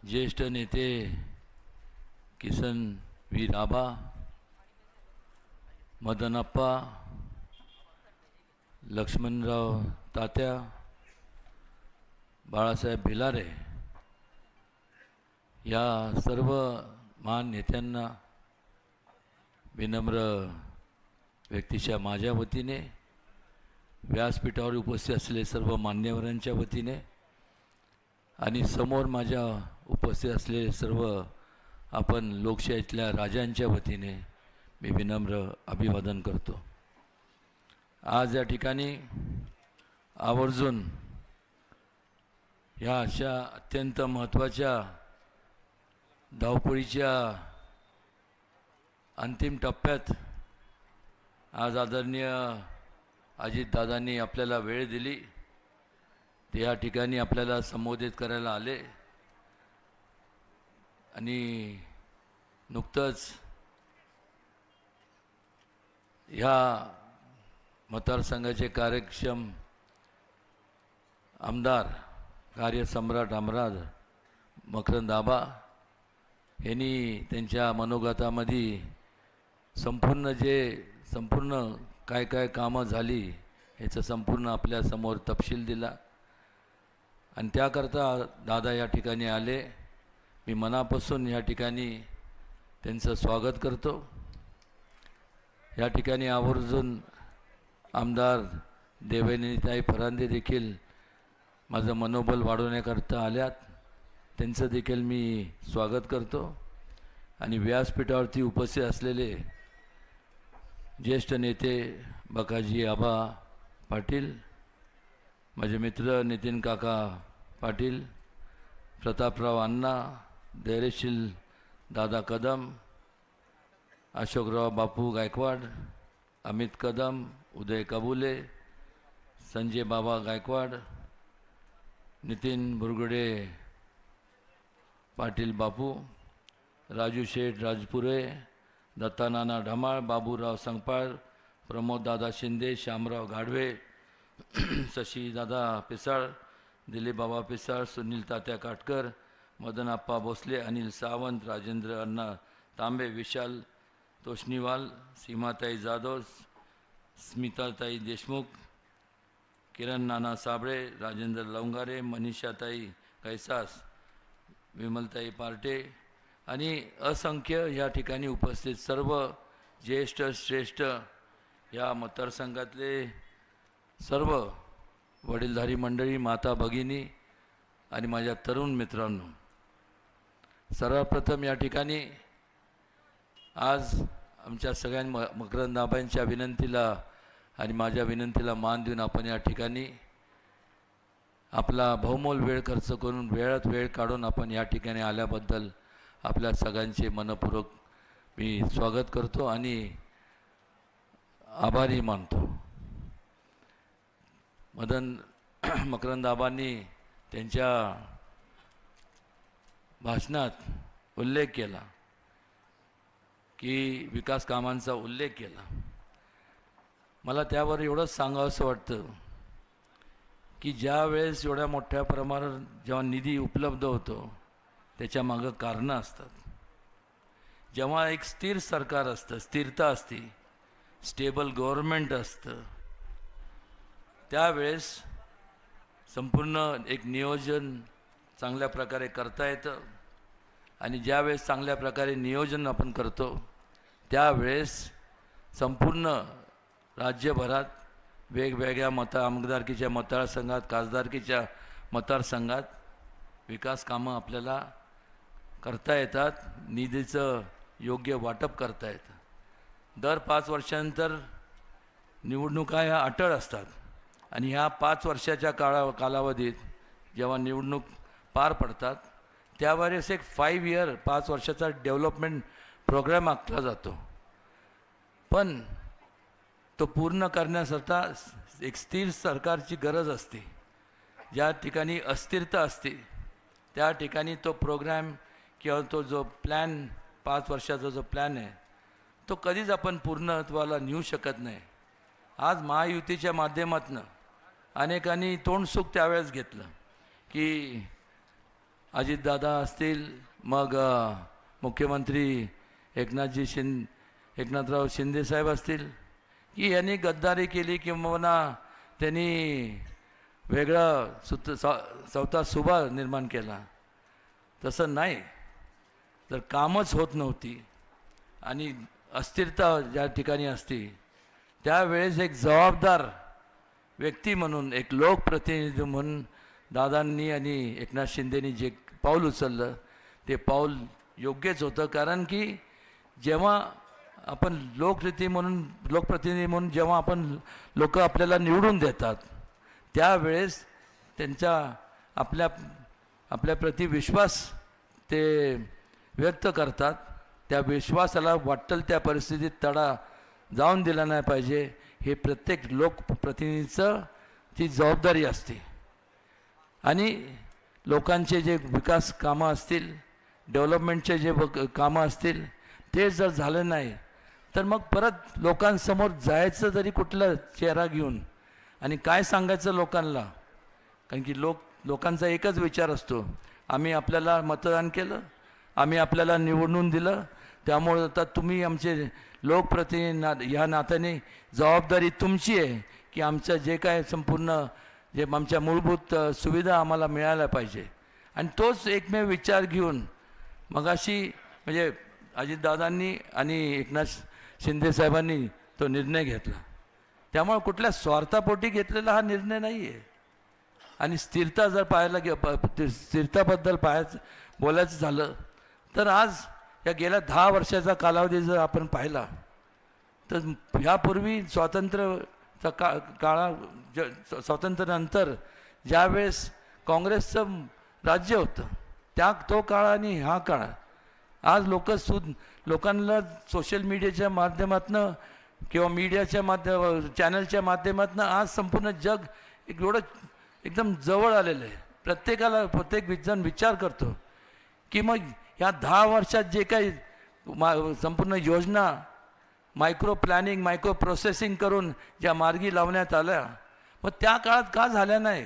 ज्येष्ठ नेते किसन वीर आबा, मदनप्पा, लक्ष्मणराव तात्या, बाळासाहेब भिलारे या सर्व महान नेत्यांना विनम्र व्यक्तीच्या माझ्या वतीने, व्यासपीठावर उपस्थित असलेले सर्व मान्यवरांच्या वतीने आणि समोर माझ्या उपस्थित असलेले सर्व आपण लोकशाहीतल्या राजांच्या वतीने मी विनम्र अभिवादन करतो. आज या ठिकाणी आवर्जून ह्या अशा अत्यंत महत्त्वाच्या धावपळीच्या अंतिम टप्प्यात आज आदरणीय अजितदादांनी आपल्याला वेळ दिली, ते या ठिकाणी आपल्याला संबोधित करायला आले आणि नुकतंच ह्या मतदारसंघाचे कार्यक्षम आमदार, कार्यसम्राट आमदार मकरंद आबा यांनी त्यांच्या मनोगतामध्ये संपूर्ण काय काय कामं झाली ह्याचं संपूर्ण आपल्यासमोर तपशील दिला आणि त्याकरता दादा या ठिकाणी आले. मी मनापासून या ठिकाणी त्यांचं स्वागत करतो. या ठिकाणी आवर्जून आमदार देवयानीताई फरांदे देखील माझं मनोबल वाढवण्याकरता आल्यात, त्यांचं देखील मी स्वागत करतो. आणि व्यासपीठावरती उपस्थित असलेले ज्येष्ठ नेते बकाजी आबा पाटील, माझे मित्र नितीन काका पाटील, प्रतापराव अण्णा, धैर्यशील दादा कदम, अशोकराव बापू गायकवाड, अमित कदम, उदय कबुले, संजय बाबा गायकवाड, नितीन बुरगुडे पाटील बापू, राजू शेठ राजपुरे, दत्तानाना ढमाळ, बाबूराव संगपाळ, प्रमोददादा शिंदे, श्यामराव गाढवे, शशीदादा पिसाळ, दिलीप बाबा पिसाळ, सुनील तात्या काटकर, मदनप्पा भोसले, अनिल सावंत, राजेंद्र अण्णा तांबे, विशाल तोष्णीवाल, सीमाताई जाधव, स्मिताताई देशमुख, किरण नाना साबळे, राजेंद्र लवंगारे, मनीषाताई कैसास, विमलताई पार्टे आणि असंख्य या ठिकाणी उपस्थित सर्व ज्येष्ठ श्रेष्ठ या मतदारसंघातले सर्व वडीलधारी मंडळी, माता भगिनी आणि माझ्या तरुण मित्रांनो, सर्वप्रथम या ठिकाणी आज आमच्या सगळ्या मकरंद आबांच्या विनंतीला आणि माझ्या विनंतीला मान देऊन आपण या ठिकाणी आपला बहुमोल वेळ खर्च करून वेळात वेळ काढून आपण या ठिकाणी आल्याबद्दल आपल्या सगळ्यांचे मनपूर्वक मी स्वागत करतो आणि आभारी मानतो. मकरंद आबांनी त्यांच्या भाषणात उल्लेख केला की विकास कामांचा उल्लेख केला. मला त्यावर एवढंच सांगावंसं वाटतं की ज्या वेळेस एवढ्या मोठ्या प्रमाणात जेव्हा निधी उपलब्ध होतो त्याच्या मागं कारणं असतात. जेव्हा एक स्थिर सरकार असतं, स्थिरता असते, स्टेबल गव्हर्नमेंट असतं, त्यावेळेस संपूर्ण एक नियोजन चांगल्या प्रकारे करता येतं आणि ज्यावेळेस चांगल्या प्रकारे नियोजन आपण करतो त्यावेळेस संपूर्ण राज्यभरात वेगवेगळ्या आमदारकीच्या मतदारसंघात, खासदारकीच्या मतदारसंघात विकास कामं आपल्याला करता येतात, निधीचं योग्य वाटप करता येतं. दर 5 वर्षांनंतर निवडणुका ह्या अटळ असतात आणि ह्या 5 वर्षाच्या कालावधीत जेव्हा निवडणूक पार पडतात त्यावेळेस एक 5 वर्षाचा डेव्हलपमेंट प्रोग्राम आखला जातो. पण तो पूर्ण करण्यासाठी एक स्थिर सरकारची गरज असते. ज्या ठिकाणी अस्थिरता असते त्या ठिकाणी तो प्रोग्राम किंवा तो जो प्लॅन 5 वर्षाचा जो प्लॅन आहे तो कधीच आपण पूर्णत्वाला नेऊ शकत नाही. आज महायुतीच्या माध्यमातून अनेकांनी तोंडसुख त्यावेळेस घेतलं की अजितदादा असतील, मग मुख्यमंत्री एकनाथराव शिंदेसाहेब असतील, की यांनी गद्दारी केली किंवा त्यांनी वेगळा चौथा सुभा निर्माण केला. तसं नाही. जर कामच होत नव्हती आणि अस्थिरता ज्या ठिकाणी असती, त्यावेळेस एक जबाबदार व्यक्ती म्हणून, एक लोकप्रतिनिधी म्हणून दादांनी आणि एकनाथ शिंदेनी जे पाऊल उचललं ते पाऊल योग्यच होतं. कारण की जेव्हा आपण लोकप्रतिनिधी म्हणून जेव्हा आपण लोक आपल्याला निवडून देतात, त्यावेळेस त्यांचा आपल्याप्रती विश्वास ते व्यक्त करतात. त्या विश्वासाला वाटेल त्या परिस्थितीत तडा जाऊन दिला नाही पाहिजे. हे प्रत्येक लोकप्रतिनिधीचं ती जबाबदारी असते. आणि लोकांचे जे विकास कामं असतील, डेव्हलपमेंटचे जे कामं असतील, ते जर झालं नाही तर मग परत लोकांसमोर जायचं जरी कुठला चेहरा घेऊन आणि काय सांगायचं लोकांना. कारण की लोकांचा एकच विचार असतो, आम्ही आपल्याला मतदान केलं, आम्ही आपल्याला निवडून दिलं, त्यामुळे आता तुम्ही आमचे लोकप्रतिनिधी ह्या नात्याने जबाबदारी तुमची आहे की आमचं जे काय संपूर्ण जे आमच्या मूलभूत सुविधा आम्हाला मिळायला पाहिजे. आणि तोच एकमेव विचार घेऊन मगाशी म्हणजे अजितदादांनी आणि एकनाथ शिंदेसाहेबांनी तो निर्णय घेतला. त्यामुळे कुठल्या स्वार्थापोटी घेतलेला हा निर्णय नाही आहे. आणि स्थिरता जर स्थिरताबद्दल बोलायचं झालं तर आज या गेल्या 10 वर्षाचा कालावधी जर आपण पाहिला तर ह्यापूर्वी स्वातंत्र्यानंतर ज्यावेळेस काँग्रेसचं राज्य होतं तो काळ आणि हा काळ, आज लोकांना सोशल मीडियाच्या माध्यमातून किंवा मीडियाच्या चॅनलच्या माध्यमातून आज संपूर्ण जग एकदम जवळ आलेलं आहे. प्रत्येक जण विचार करतो की मग ह्या 10 वर्षात जे काही संपूर्ण योजना मायक्रो प्लॅनिंग, मायक्रो प्रोसेसिंग करून ज्या मार्गी लावण्यात आल्या, मग त्या काळात का झाल्या नाही.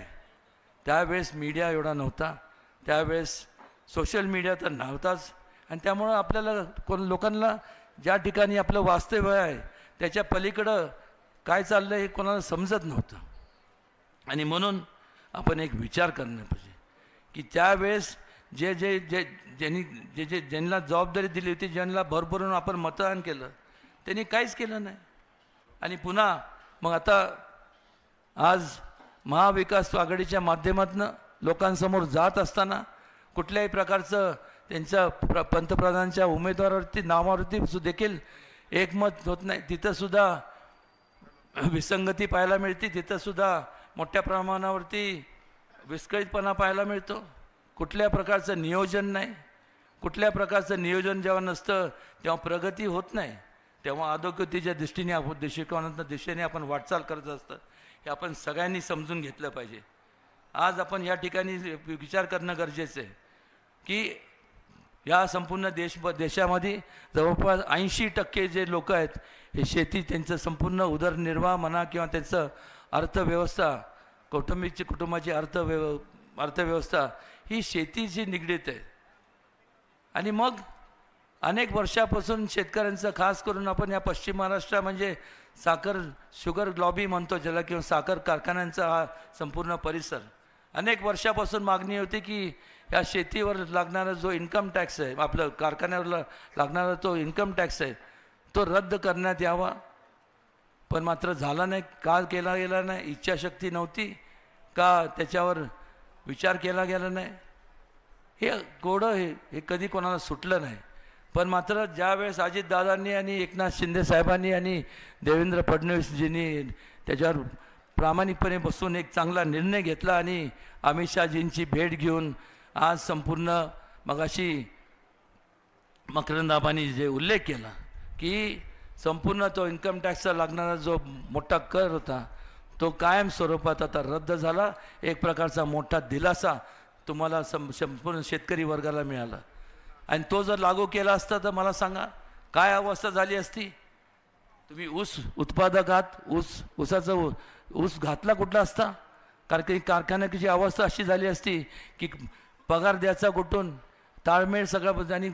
त्यावेळेस मीडिया एवढा नव्हता, त्यावेळेस सोशल मीडिया तर नव्हताच. आणि त्यामुळं आपल्याला लोकांना ज्या ठिकाणी आपलं वास्तव्य आहे त्याच्या पलीकडं काय चाललं हे कोणाला समजत नव्हतं. आणि म्हणून आपण एक विचार करणं पाहिजे की त्यावेळेस ज्यांना जबाबदारी दिली होती, ज्यांना भरभरून आपण मतदान केलं, त्यांनी काहीच केलं नाही. आणि पुन्हा मग आता आज महाविकास आघाडीच्या माध्यमातून लोकांसमोर जात असताना कुठल्याही प्रकारचं त्यांच्या पंतप्रधानांच्या उमेदवारावरती नावावरती देखील एकमत होत नाही. तिथंसुद्धा विसंगती पाहायला मिळते, तिथंसुद्धा मोठ्या प्रमाणावरती विस्कळीतपणा पाहायला मिळतो. कुठल्या प्रकारचं नियोजन नाही. कुठल्या प्रकारचं नियोजन जेव्हा नसतं तेव्हा प्रगती होत नाही. तेव्हा अधोगतीच्या दिशेने आपण वाटचाल करत असतं. हे आपण सगळ्यांनी समजून घेतलं पाहिजे. आज आपण या ठिकाणी विचार करणं गरजेचं आहे की या संपूर्ण देशामध्ये जवळपास 80% जे लोक आहेत हे शेती, त्यांचं संपूर्ण उदरनिर्वाह म्हणा किंवा त्यांचं अर्थव्यवस्था, कुटुंबाची अर्थव्यवस्था ही शेतीशी निगडीत आहे. आणि मग अनेक वर्षापासून शेतकऱ्यांचं, खास करून आपण या पश्चिम महाराष्ट्र म्हणजे शुगर लॉबी म्हणतो ज्याला, किंवा साखर कारखान्यांचा हा संपूर्ण परिसर, अनेक वर्षापासून मागणी होती की या शेतीवर लागणारा जो इन्कम टॅक्स आहे, आपलं कारखान्यावर लागणारा तो इन्कम टॅक्स आहे, तो रद्द करण्यात यावा. पण मात्र झाला नाही. का केला गेला नाही? इच्छाशक्ती नव्हती का त्याच्यावर विचार केला गेला नाही? हे कोडं हे कधी कोणाला सुटलं नाही. पण मात्र ज्यावेळेस अजितदादांनी आणि एकनाथ शिंदे साहेबांनी आणि देवेंद्र फडणवीसजींनी त्याच्यावर प्रामाणिकपणे बसून एक चांगला निर्णय घेतला आणि अमित शहाजींची भेट घेऊन आज संपूर्ण मगाशी मकरंदाबांनी जे उल्लेख केला की संपूर्ण तो इन्कम टॅक्सचा लागणारा जो मोठा कर होता तो कायम स्वरूपात आता रद्द झाला. एक प्रकारचा मोठा दिलासा तुम्हाला संपूर्ण शेतकरी वर्गाला मिळाला. आणि तो जर लागू केला असता तर मला सांगा काय अवस्था झाली असती. तुम्ही ऊस उत्पादक आहात, ऊस घातला कुठला असता? कारण कारखान्याची अवस्था अशी झाली असती की पगार द्यायचा कुठून, ताळमेळ सगळं आणि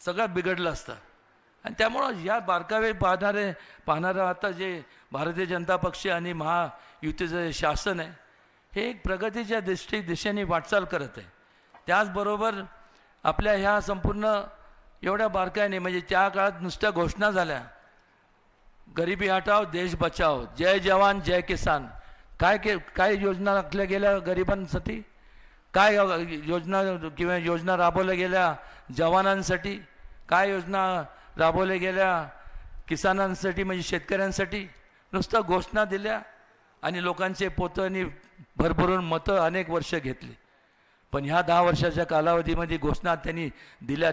सगळं बिघडलं असतं. आणि त्यामुळं या बारकावे पाहणारं आता जे भारतीय जनता पक्ष आणि महायुतीचं शासन आहे हे एक प्रगतीच्या दिशेने वाटचाल करत आहे. त्याचबरोबर आपल्या ह्या संपूर्ण एवढ्या बारकाईने म्हणजे त्या काळात नुसत्या घोषणा झाल्या, गरिबी हटाव देश बचाव, जय जवान जय किसान. काय योजना आखल्या गेल्या गरिबांसाठी, काय योजना किंवा योजना राबवल्या गेल्या जवानांसाठी, काय योजना राबवल्या गेल्या किसानांसाठी म्हणजे शेतकऱ्यांसाठी. नुसतं घोषणा दिल्या आणि लोकांचे पोतांनी भरभरून मतं अनेक वर्ष घेतली. पण ह्या 10 वर्षाच्या कालावधीमध्ये घोषणा त्यांनी दिल्या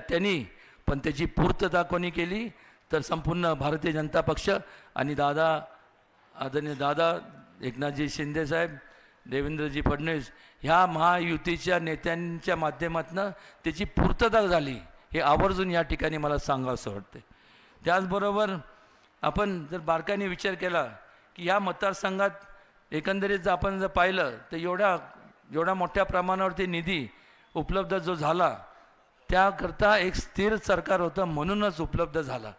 पण त्याची पूर्तता कोणी केली तर संपूर्ण भारतीय जनता पक्ष आणि आदरणीय दादा एकनाथजी शिंदेसाहेब, देवेंद्रजी फडणवीस ह्या महायुतीच्या नेत्यांच्या माध्यमातून त्याची पूर्तता झाली हे आवर्जून या ठिकाणी मला सांगावंसं वाटते. त्याचबरोबर आपण जर बारकाईने विचार केला की या मतदारसंघात एकंदरीत जर आपण जर पाहिलं तर एवढ्या मोठ्या प्रमाणावरती निधी उपलब्ध जो झाला त्याकरता एक स्थिर सरकार होतं म्हणूनच उपलब्ध झाला.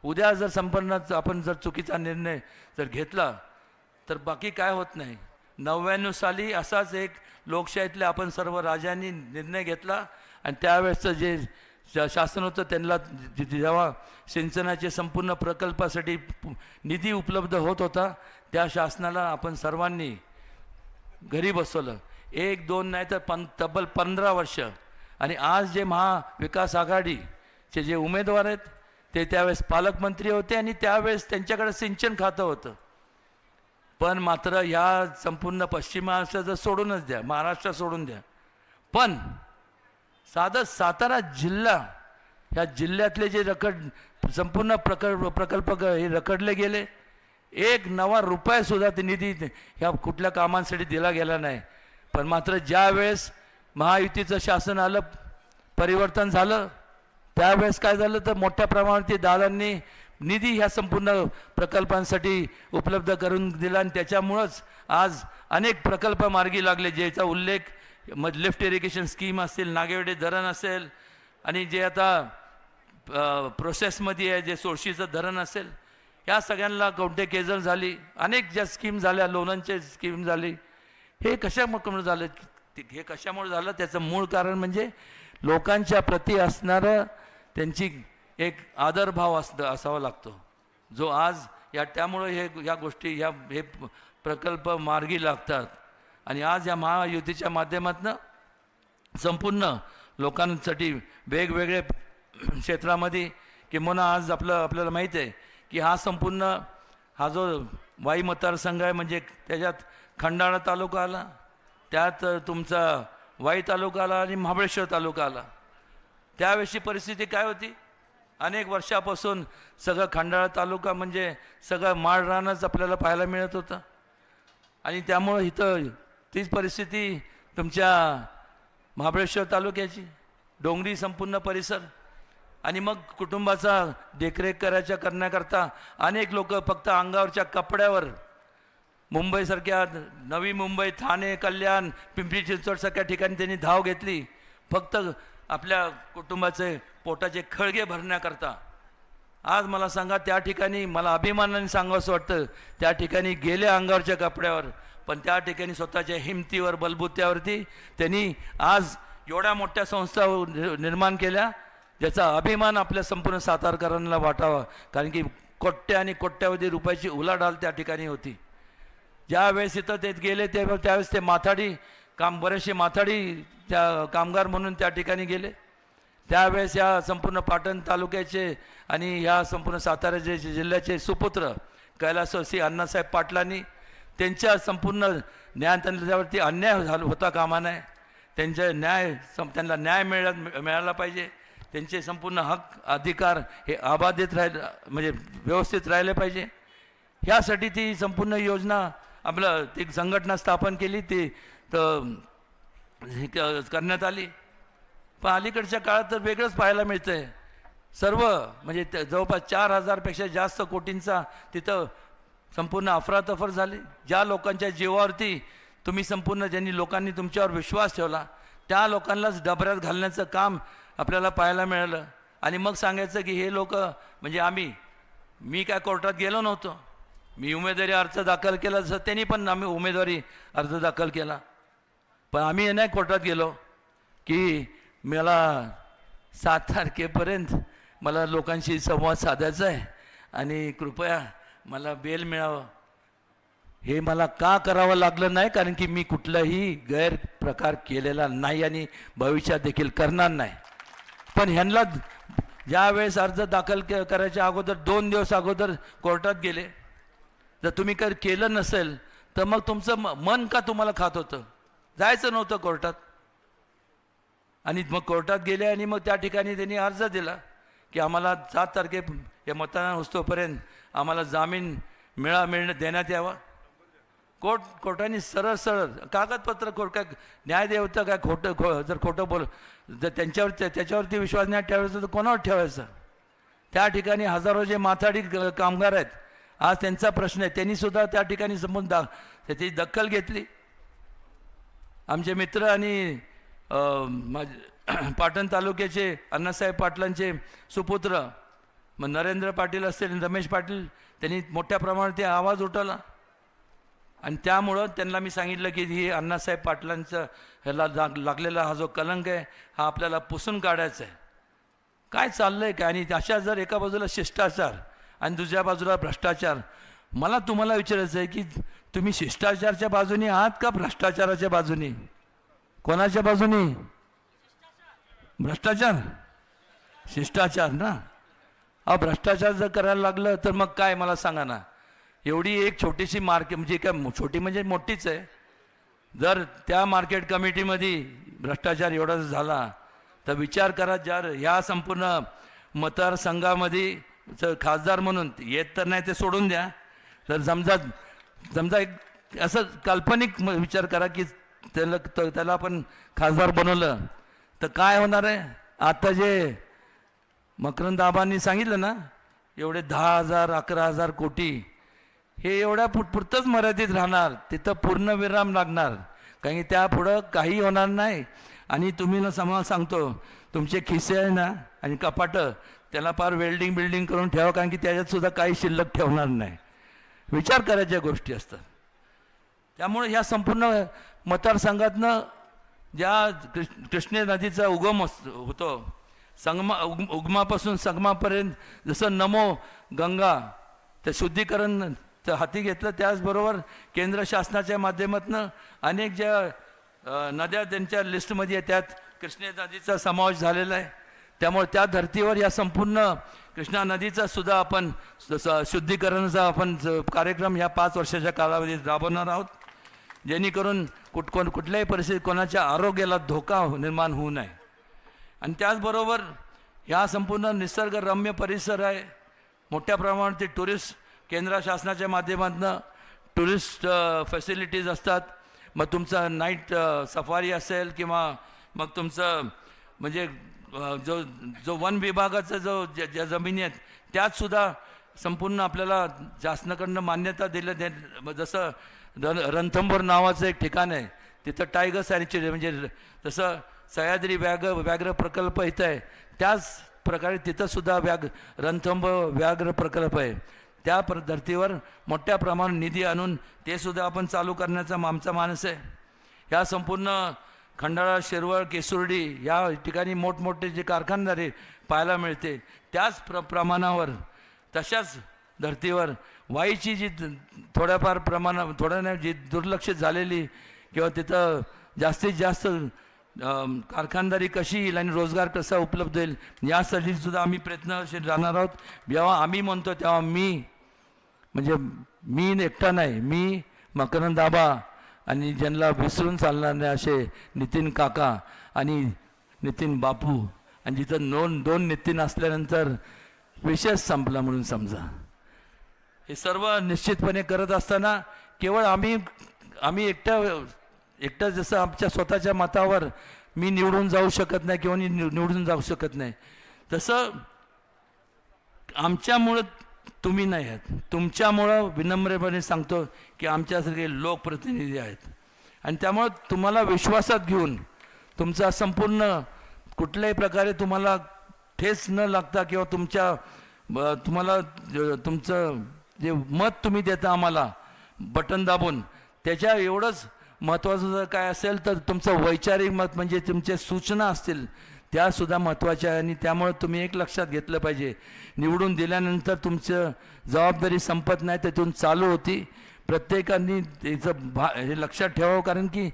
उद्या जर संपन्न आपण जर चुकीचा निर्णय जर घेतला तर बाकी काय होत नाही. 99 साली असाच एक लोकशाहीतल्या आपण सर्व राजांनी निर्णय घेतला आणि त्यावेळेसचं जे शासन होतं त्यांना जेव्हा सिंचनाचे संपूर्ण प्रकल्पासाठी निधी उपलब्ध होत होता त्या शासनाला आपण सर्वांनी घरी बसवलं. 1-2 नाही तर तब्बल 15 वर्ष. आणि आज जे महाविकास आघाडीचे जे उमेदवार आहेत ते त्यावेळेस पालकमंत्री होते आणि त्यावेळेस त्यांच्याकडे सिंचन खातं होतं. पण मात्र ह्या संपूर्ण पश्चिम महाराष्ट्राचं सोडूनच द्या, महाराष्ट्र सोडून द्या, पण साधं सातारा जिल्हा ह्या जिल्ह्यातले जे संपूर्ण प्रकल्प हे रखडले गेले. एक नवा रुपयासुद्धा ते निधी ह्या कुठल्या कामांसाठी दिला गेला नाही. पण मात्र ज्या वेळेस महायुतीचं शासन आलं, परिवर्तन झालं, त्यावेळेस काय झालं तर मोठ्या प्रमाणात दादांनी निधी ह्या संपूर्ण प्रकल्पांसाठी उपलब्ध करून दिला आणि त्याच्यामुळंच आज अनेक प्रकल्प मार्गी लागले ज्याचा उल्लेख लिफ्ट इरिगेशन स्कीम असेल, नागेवाडी धरण असेल आणि जे आता प्रोसेसमध्ये आहे जे सोळशीचं धरण असेल, या सगळ्यांना कवठे केजर झाली, अनेक ज्या स्कीम झाल्या, लोणांचे स्कीम झाली. हे कशामुळे झालं, हे कशामुळे झालं त्याचं मूळ कारण म्हणजे लोकांच्या प्रती असणारं त्यांची एक आदरभाव असावा लागतो जो आज त्यामुळे ह्या गोष्टी हे प्रकल्प मार्गी लागतात. आणि आज या महायुतीच्या माध्यमातून संपूर्ण लोकांसाठी वेगवेगळे क्षेत्रामध्ये किंवा आज आपल्याला माहीत आहे की हा जो वाई मतदारसंघ आहे म्हणजे त्याच्यात खंडाळा तालुका आला, त्यात तुमचा वाई तालुका आला आणि महाबळेश्वर तालुका आला. त्यावेळेची परिस्थिती काय होती, अनेक वर्षापासून सगळं खंडाळा तालुका म्हणजे सगळं माळरानच आपल्याला पाहायला मिळत होतं. आणि त्यामुळं इथं तीच परिस्थिती तुमच्या महाबळेश्वर तालुक्याची, डोंगरी संपूर्ण परिसर. आणि मग कुटुंबाचा देखरेख करण्याकरता अनेक लोक फक्त अंगावरच्या कपड्यावर मुंबईसारख्या नवी मुंबई, ठाणे, कल्याण, पिंपरी चिंचवडसारख्या ठिकाणी त्यांनी धाव घेतली फक्त आपल्या कुटुंबाचे पोटाचे खळगे भरण्याकरता. आज मला सांगा, त्या ठिकाणी मला अभिमानाने सांगावंसं वाटतं, त्या ठिकाणी गेले अंगावरच्या कपड्यावर, पण त्या ठिकाणी स्वतःच्या हिमतीवर, बलबुत्यावरती त्यांनी आज एवढ्या मोठ्या संस्था निर्माण केल्या ज्याचा अभिमान आपल्या संपूर्ण सातारकरांना वाटावा. कारण की कोट्या आणि कोट्यावधी रुपयाची उलाढाल त्या ठिकाणी होती. ज्यावेळेस इथं ते गेले त्यावेळेस ते बरेचसे माथाडी त्या कामगार म्हणून त्या ठिकाणी गेले. त्यावेळेस या संपूर्ण पाटण तालुक्याचे आणि ह्या संपूर्ण सातारा जिल्ह्याचे सुपुत्र कैलासवासी अण्णासाहेब पाटलांनी त्यांच्या संपूर्ण त्याच्यावरती अन्याय होता कामा नये. त्यांना न्याय मिळाला पाहिजे. त्यांचे संपूर्ण हक अधिकार हे अबाधित म्हणजे व्यवस्थित राहिले पाहिजे. ह्यासाठी ती संपूर्ण योजना ती संघटना स्थापन केली, ती करण्यात आली. पण अलीकडच्या काळात तर वेगळंच पाहायला मिळतंय. सर्व म्हणजे जवळपास 4000पेक्षा जास्त कोटींचा तिथं संपूर्ण अफरातफर झाली. ज्या लोकांच्या जीवावरती तुम्ही संपूर्ण ज्यांनी लोकांनी तुमच्यावर विश्वास ठेवला त्या लोकांनाच डबऱ्यात घालण्याचं काम आपल्याला पाहायला मिळालं. आणि मग सांगायचं की हे लोक म्हणजे मी काय कोर्टात गेलो नव्हतो, मी उमेदवारी अर्ज दाखल केला जसं त्यांनी पण आम्ही उमेदवारी अर्ज दाखल केला, पण आम्ही नाही कोर्टात गेलो की मला 7 तारखेपर्यंत मला लोकांशी संवाद साधायचा आहे आणि कृपया मला बेल मिळावं. हे मला का करावं लागलं नाही, कारण की मी कुठलाही गैरप्रकार केलेला नाही आणि भविष्यात देखील करणार नाही. पण ह्यांना ज्या वेळेस अर्ज दाखल करायच्या अगोदर 2 दिवस अगोदर कोर्टात गेले, जर तुम्ही काही केलं नसेल तर मग तुमचं मन का तुम्हाला खात होतं, जायचं नव्हतं कोर्टात. आणि मग कोर्टात गेले आणि मग त्या ठिकाणी त्यांनी अर्ज दिला की आम्हाला 7 तारखे हे मतदान होतोपर्यंत आम्हाला जामीन देण्यात यावा. कोर्टाने सरळ सरळ कागदपत्र काय न्याय देवतं काय जर खोटं जर त्याच्यावरती विश्वास नाही ठेवायचा तर कोणावर ठेवायचा. त्या ठिकाणी हजारो जे माथाडी कामगार आहेत, आज त्यांचा प्रश्न आहे, त्यांनी सुद्धा त्या ठिकाणी समोर त्याची दखल घेतली. आमचे मित्र आणि पाटण तालुक्याचे अण्णासाहेब पाटलांचे सुपुत्र मग नरेंद्र पाटील असतील, रमेश पाटील, त्यांनी मोठ्या प्रमाणात ते आवाज उठवला. आणि त्यामुळं त्यांना मी सांगितलं की ही अण्णासाहेब पाटलांचं ह्याला लागलेला हा जो कलंक आहे हा आपल्याला पुसून काढायचा आहे. काय चाललं आहे काय, आणि अशा जर एका बाजूला शिष्टाचार आणि दुसऱ्या बाजूला भ्रष्टाचार, मला तुम्हाला विचारायचं आहे की तुम्ही शिष्टाचाराच्या बाजूने आहात का भ्रष्टाचाराच्या बाजूने? कोणाच्या बाजूने? भ्रष्टाचार, शिष्टाचार ना. भ्रष्टाचार जर करायला लागलं तर मग काय मला सांगा ना. एवढी एक छोटीशी मार्केट म्हणजे काय छोटी म्हणजे मोठीच आहे, जर त्या मार्केट कमिटीमध्ये भ्रष्टाचार एवढा झाला तर विचार करा, जर ह्या संपूर्ण मतदारसंघामध्ये खासदार म्हणून येत तर नाही ते सोडून द्या, तर समजा एक असं काल्पनिक विचार करा की त्याला आपण खासदार बनवलं तर काय होणार आहे. आता जे मकरंद आबांनी सांगितलं ना, एवढे 10,000 11,000 कोटी हे एवढ्या पुरतंच मर्यादित राहणार, तिथं पूर्णविराम लागणार, कारण की त्यापुढं काही होणार नाही. आणि तुम्ही ना समाज सांगतो तुमचे खिसे आहे ना आणि कपाटं त्याला फार बिल्डिंग करून ठेवा, कारण की त्याच्यात सुद्धा काही शिल्लक ठेवणार नाही. विचार करायच्या गोष्टी असतात. त्यामुळे ह्या संपूर्ण मतदारसंघातनं ज्या कृष्णे नदीचा उगम होतो, उगमापासून संगमापर्यंत जसं नमो गंगा ते शुद्धीकरण हाती घेतलं, त्याचबरोबर केंद्र शासनाच्या माध्यमातून अनेक ज्या नद्या त्यांच्या लिस्टमध्ये आहेत त्यात कृष्णा नदीचा समावेश झालेला आहे. त्यामुळे त्या धर्तीवर या संपूर्ण कृष्णा नदीचा सुद्धा आपण शुद्धीकरणाचा आपण कार्यक्रम ह्या 5 वर्षाच्या कालावधीत राबवणार आहोत, जेणेकरून कुठल्याही परिस्थितीत कोणाच्या आरोग्याला धोका निर्माण होऊ नये. आणि त्याचबरोबर ह्या संपूर्ण निसर्गरम्य परिसर आहे, मोठ्या प्रमाणात ते टुरिस्ट केंद्र शासनाच्या माध्यमातून टुरिस्ट फॅसिलिटीज असतात. मग तुमचं नाईट सफारी असेल किंवा मग तुमचं म्हणजे जो वन विभागाचा ज्या जमिनी आहेत त्यातसुद्धा संपूर्ण आपल्याला शासनाकडनं मान्यता दिलं. जसं रणथंबोर नावाचं एक ठिकाण आहे, तिथं टायगर सँच्युरी म्हणजे जसं सह्याद्री व्याघ्र प्रकल्प इथं आहे, त्याच प्रकारे तिथंसुद्धा रणथंबोर व्याघ्र प्रकल्प आहे. त्या धर्तीवर मोठ्या प्रमाणात निधी आणून ते सुद्धा आपण चालू करण्याचा आमचा मानस आहे. ह्या संपूर्ण खंडाळा, शिरवळ, केसुर्डी या ठिकाणी मोठमोठे जे कारखानदारी पाहायला मिळते, त्याच प्रमाणावर तशाच धर्तीवर वाईची जी थोड्याफार प्रमाणात थोड्या जी दुर्लक्षित झालेली किंवा तिथं जास्तीत जास्त कारखानदारी कशी येईल आणि रोजगार कसा उपलब्ध होईल यासाठी सुद्धा आम्ही प्रयत्नशील राहणार आहोत. जेव्हा आम्ही म्हणतो तेव्हा म्हणजे मी एकटा नाही, मी मकरंद आबा आणि ज्यांना विसरून चालणार नाही असे नितीन काका आणि नितीन बापू, आणि जिथं दोन नितीन असल्यानंतर विषय संपला म्हणून समजा. हे सर्व निश्चितपणे करत असताना केवळ आम्ही एकटं जसं आमच्या स्वतःच्या मतावर मी निवडून जाऊ शकत नाही किंवा निवडून जाऊ शकत नाही, तसं आमच्यामुळं तुम्ही नाही आहात. तुमच्यामुळं विनम्रपणे सांगतो की आमच्यासारखे लोकप्रतिनिधी आहेत, आणि त्यामुळं तुम्हाला विश्वासात घेऊन तुमचा संपूर्ण कुठल्याही प्रकारे तुम्हाला ठेस न लागता किंवा तुम्हाला तुमचं जे मत तुम्ही देता आम्हाला बटन दाबून, त्याच्या एवढंच महत्त्वाचं जर काय असेल तर तुमचं वैचारिक मत म्हणजे तुमच्या सूचना असतील त्यासुद्धा महत्त्वाच्या आहे. आणि त्यामुळे तुम्ही एक लक्षात घेतलं पाहिजे, निवडून दिल्यानंतर तुमचं जबाबदारी संपत नाही, त्यातून चालू होती. प्रत्येकाने त्याचं हे लक्षात ठेवावं, कारण की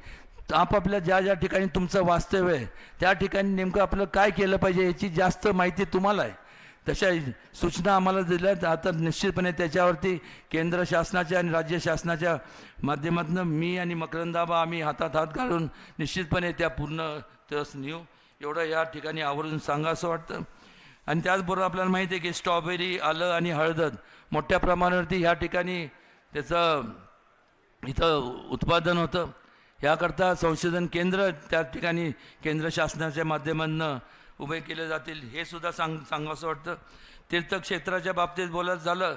आपापल्या ज्या ज्या ठिकाणी तुमचं वास्तव्य आहे त्या ठिकाणी नेमकं आपलं काय केलं पाहिजे याची जास्त माहिती तुम्हाला आहे. तशा सूचना आम्हाला दिल्यात. आता निश्चितपणे त्याच्यावरती केंद्र शासनाच्या आणि राज्य शासनाच्या माध्यमातून मी आणि मकरंदाबा आम्ही हातात हात घालून निश्चितपणे त्या पूर्ण तस नेऊ, एवढं या ठिकाणी आवर्जून सांगा असं वाटतं. आणि त्याचबरोबर आपल्याला माहिती आहे की स्ट्रॉबेरी, आलं आणि हळद मोठ्या प्रमाणावरती ह्या ठिकाणी त्याचं इथं उत्पादन होतं. याकरता संशोधन केंद्र त्या ठिकाणी केंद्र शासनाच्या माध्यमातून उभे केले जातील, हे सुद्धा सांगावंसं वाटतं. तीर्थक्षेत्राच्या बाबतीत बोलायचं झालं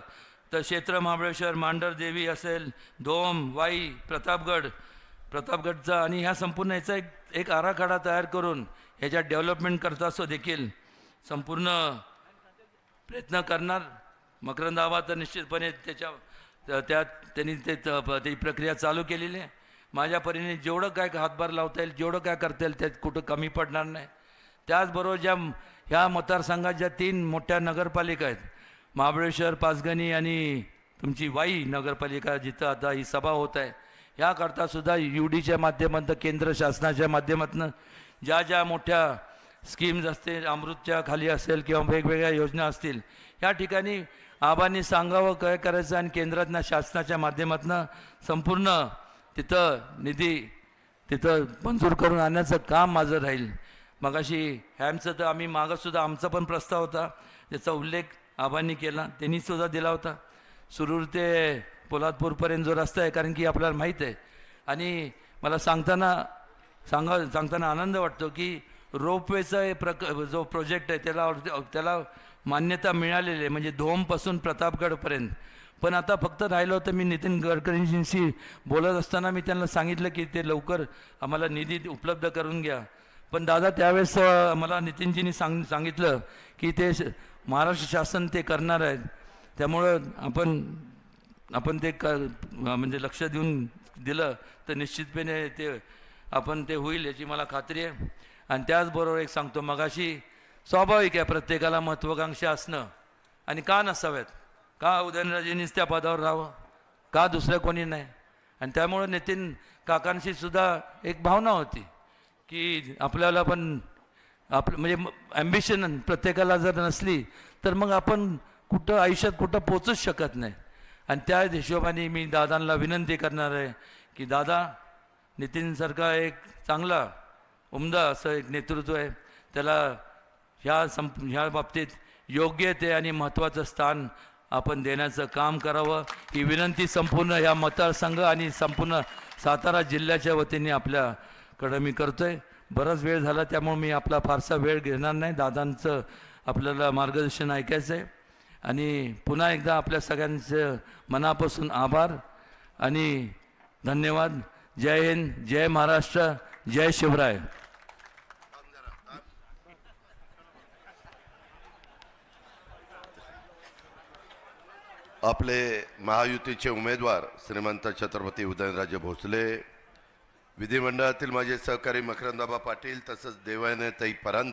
तर क्षेत्र महाबळेश्वर, मांढरदेवी असेल, धोम, वाई, प्रतापगडचा आणि ह्या संपूर्ण याचा एक आराखडा तयार करून ह्याच्या डेव्हलपमेंट करता असं देखील संपूर्ण प्रयत्न करणार. मकरंदाबा तर निश्चितपणे त्यांनी ती प्रक्रिया चालू केलेली आहे. माझ्या परीने जेवढं काय हातभार लावता येईल, जेवढं काय करता येईल त्यात कुठं कमी पडणार नाही. त्याचबरोबर ह्या मतदारसंघात ज्या 3 मोठ्या नगरपालिका आहेत, महाबळेश्वर, पाचगणी आणि तुमची वाई नगरपालिका, जिथं आता ही सभा होत आहे, ह्याकरता सुद्धा UDच्या माध्यमातून केंद्र शासनाच्या माध्यमातून ज्या मोठ्या स्कीम्स असतील, अमृतच्या खाली असेल किंवा वेगवेगळ्या योजना असतील, ह्या ठिकाणी आबांनी सांगावं काय करायचं आणि केंद्रातनं शासनाच्या माध्यमातून संपूर्ण तिथं निधी तिथं मंजूर करून आणण्याचं काम माझं राहील. मगाशी हॅमचं तर आम्ही मागंसुद्धा आमचा पण प्रस्ताव होता, त्याचा उल्लेख आबांनी केला, त्यांनीसुद्धा दिला होता. सुरूर ते पोलादपूरपर्यंत जो रस्ता आहे, कारण की आपल्याला माहीत आहे. आणि मला सांगताना आनंद वाटतो की रोपवेचा जो प्रोजेक्ट आहे त्याला मान्यता मिळालेली आहे, म्हणजे धोमपासून प्रतापगडपर्यंत. पण आता फक्त राहिलं होतं, मी नितीन गडकरींशी बोलत असताना मी त्यांना सांगितलं की ते लवकर आम्हाला निधी उपलब्ध करून घ्या. पण दादा त्यावेळेस मला नितीनजींनी सांगितलं की ते महाराष्ट्र शासन ते करणार आहेत, त्यामुळं आपण ते म्हणजे लक्ष देऊन दिलं तर निश्चितपणे ते होईल याची मला खात्री आहे. आणि त्याचबरोबर एक सांगतो, मगाशी स्वाभाविक आहे प्रत्येकाला महत्त्वाकांक्षा असणं, आणि का नसाव्यात, का उदयनराजेंनीच त्या पदावर राहावं, का दुसरं कोणी नाही. आणि त्यामुळं नितीन काकांशी सुद्धा एक भावना होती की आपल्याला पण म्हणजे ॲम्बिशन प्रत्येकाला जर नसली तर मग आपण आयुष्यात कुठं पोचूच शकत नाही. आणि त्या हिशोबाने मी दादांना विनंती करणार आहे की दादा, नितीनसारखा एक चांगला उमदा असं एक नेतृत्व आहे, त्याला ह्या बाबतीत योग्य ते आणि महत्त्वाचं स्थान आपण देण्याचं काम करावं, ही विनंती संपूर्ण ह्या मतदारसंघ आणि संपूर्ण सातारा जिल्ह्याच्या वतीने आपल्याकडं मी करतो आहे. बराच वेळ झाला त्यामुळे मी आपला फारसा वेळ घेणार नाही. दादांचं आपल्याला मार्गदर्शन ऐकायचं आहे. आणि पुन्हा एकदा आपल्या सगळ्यांचं मनापासून आभार आणि धन्यवाद. जय हिंद, जय महाराष्ट्र, जय शिवराय. आपले महायुतीचे उमेदवार श्रीमंत छत्रपती उदयनराजे भोसले, विधिमंडळातील माझे सहकारी मकरंदाबा पाटील, तसंच देवायनताई परांजपे